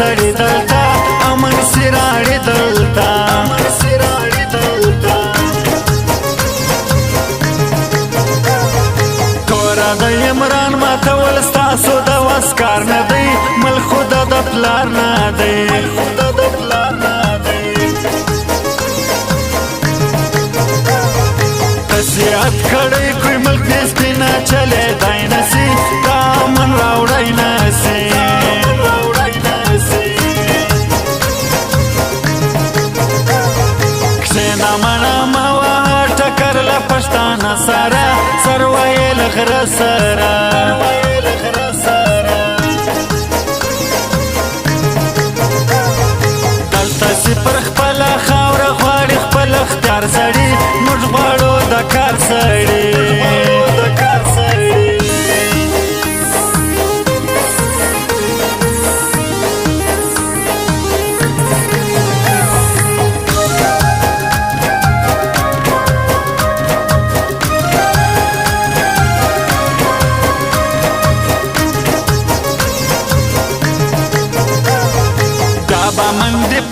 سړی دلته امن سراړي دلته توره د عمران ماتول ستاسو د وس کار نه دی ملک خو د پلار نه دی تسیحت کړی کوی ملک دې سپینه چلیدای نسي دا امن راوړی نسي کښېنه مڼه مه وهه ټکر له پښتانه سره سر ویل غره سره دلته چې پر خپله خاوره غواړي خپل اختیار سړي موږ غواړو د کار سړي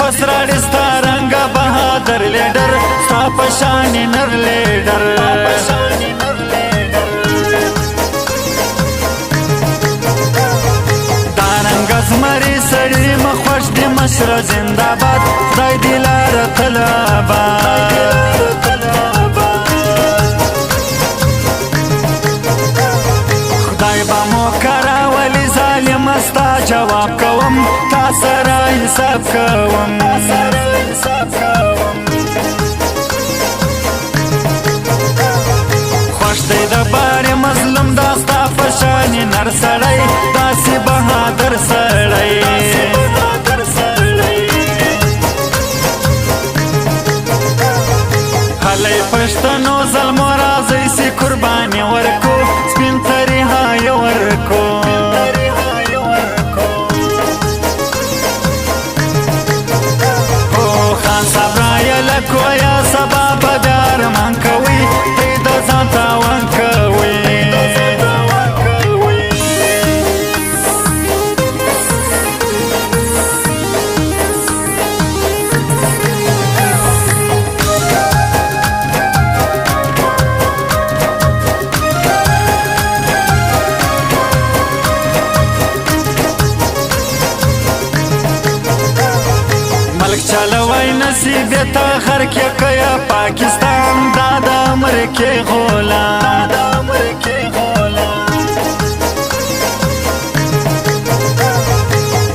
پسراړي ستا رنګه بهادر لیډر ستا په شان نر لیډر دا رنګه زمري سړي مه خوښ دي مشره زنده‌باد خدای دې لاره تل اباد خدای به مو کراولي ظالمه ستا جواب کوم تا سره حساب کوم خوښ دی د بارې مظلوم دا ستا په شانې نر سړی داسې بهادر سړی هلی پښتنو ظلمو راځئ سي قرباني ورکو سپین تریهای ورکو کویا سبا بیا ارمان کوي دی د ځان تاوان کوي چلوای نصیب تا خر کې کیا پاکستان دا د امریکې غلام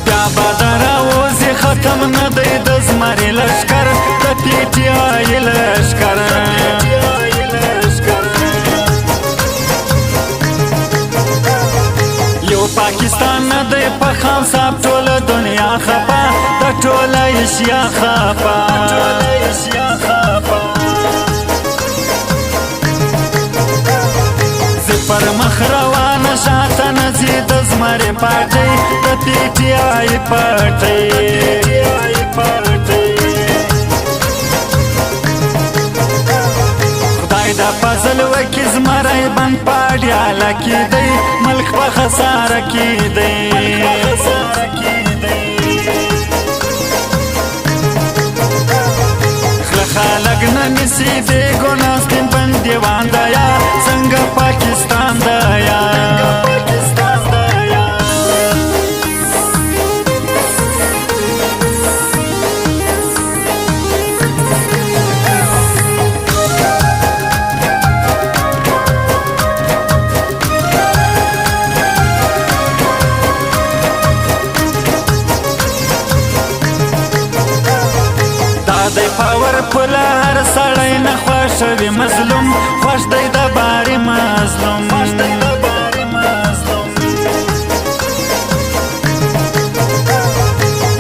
بیا بدر اوزي ختم نه دی د زمري لشکر د پی ټی آی لشکر یو پاکستان نه دی په خام صاحب ټوله دنیا خپه د ټوله ایشیا خپه زه پر مخ روانه شاته نه ځي د زمري پاټۍ د پی ټی آی پاټۍ خدای دا فضل وکي زمری بند پاډیاله کې دی ملک په خساره کې دی خلق نه نسی بے گناه سپین بندیوان دیا څنګه پاکستان دیا پاور پولا هر سړی نه خوښ وي مظلوم خوښ دی د باري مظلوم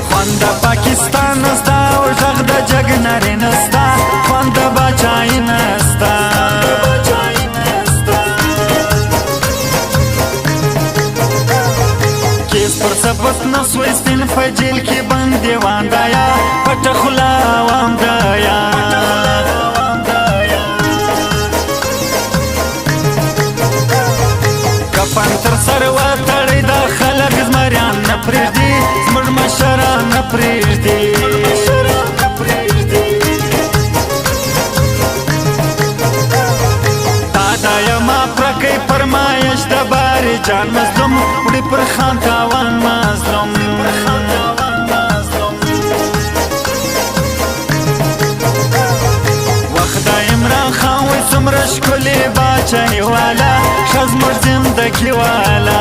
خوند د پاکستان نستا او غږ د جګ نري نستا خوند د باچایي نستا کیس پر ثبت نسوی سپین فجیل کې بندیوان دیا پټ خوله عوام دیا کفن تر سر وتړی د خلک زمریان نه پرېږدي زموږ مشره فرمایش د باري جان مظلوم وړي پر خان تاوان مظلوم وخت د عمران خان وې څومره ښکلې باچاهي والا ښه زموږ زندګي والا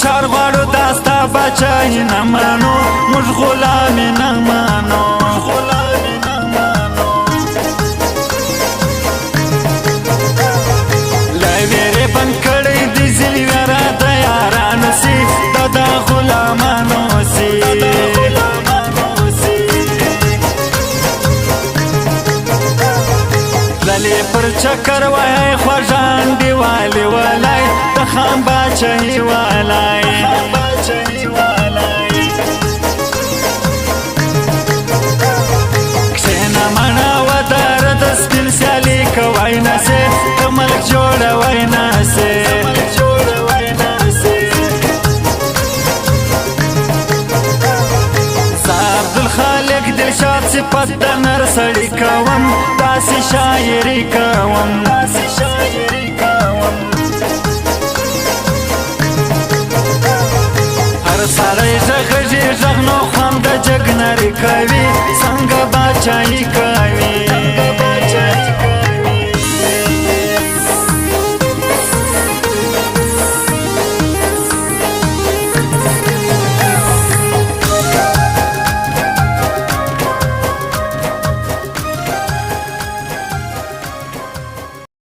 چار غواړو داستا باچاهي نه مانو موږ غلامي نه مانو له ویرې بند کړی دي ځل ویره د یارانو سي د غلامانو سي تللې پر چکر وای خوږان دیوالې والای د خان باچاهي والای کښېنه مڼه وداره د سپین سیالي کوی نسې د ملک جوړوی نسې زه عبدالخالق دلشاد صفت د نر سړي کوم داسې شاعري کوم هر سړی غږېږي غږ نو خوند د جګ نري کوي څنګه باچاهي کوي